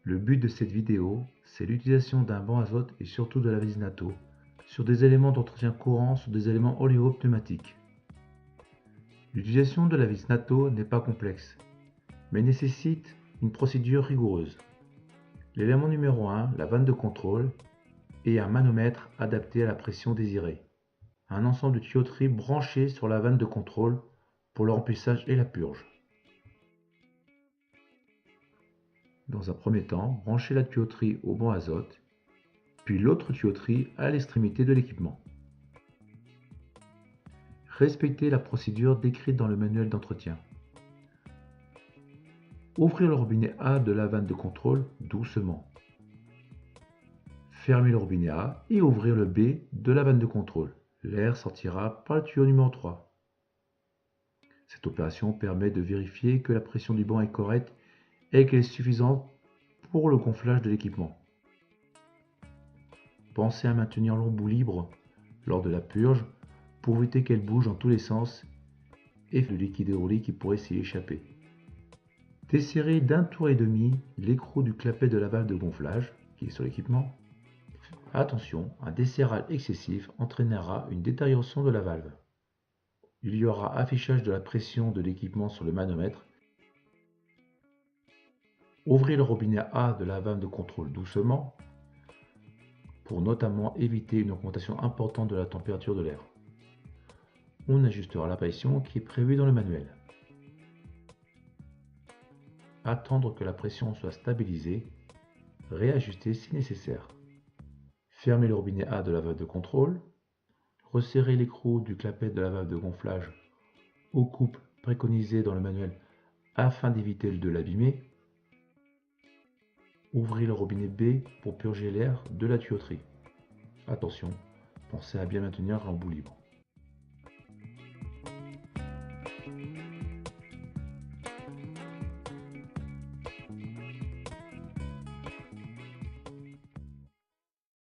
Le but de cette vidéo, c'est l'utilisation d'un banc azote et surtout de la vis natto sur des éléments d'entretien courant sur des éléments oligo-pneumatiques. L'utilisation de la vis natto n'est pas complexe, mais nécessite une procédure rigoureuse. L'élément numéro 1, la vanne de contrôle, et un manomètre adapté à la pression désirée. Un ensemble de tuyauteries branchées sur la vanne de contrôle pour le remplissage et la purge. Dans un premier temps, branchez la tuyauterie au banc azote, puis l'autre tuyauterie à l'extrémité de l'équipement. Respectez la procédure décrite dans le manuel d'entretien. Ouvrez le robinet A de la vanne de contrôle doucement. Fermez le robinet A et ouvrez le B de la vanne de contrôle. L'air sortira par le tuyau numéro 3. Cette opération permet de vérifier que la pression du banc est correcte et qu'elle est suffisante pour le gonflage de l'équipement. Pensez à maintenir l'embout libre lors de la purge pour éviter qu'elle bouge dans tous les sens et le liquide hydraulique qui pourrait s'y échapper. Desserrez d'un tour et demi l'écrou du clapet de la valve de gonflage qui est sur l'équipement. Attention, un desserrage excessif entraînera une détérioration de la valve. Il y aura affichage de la pression de l'équipement sur le manomètre. Ouvrez le robinet A de la vanne de contrôle doucement pour notamment éviter une augmentation importante de la température de l'air. On ajustera la pression qui est prévue dans le manuel. Attendre que la pression soit stabilisée, réajuster si nécessaire. Fermez le robinet A de la valve de contrôle, resserrez l'écrou du clapet de la valve de gonflage aux coupes préconisées dans le manuel afin d'éviter de l'abîmer. Ouvrez le robinet B pour purger l'air de la tuyauterie. Attention, pensez à bien maintenir l'embout libre.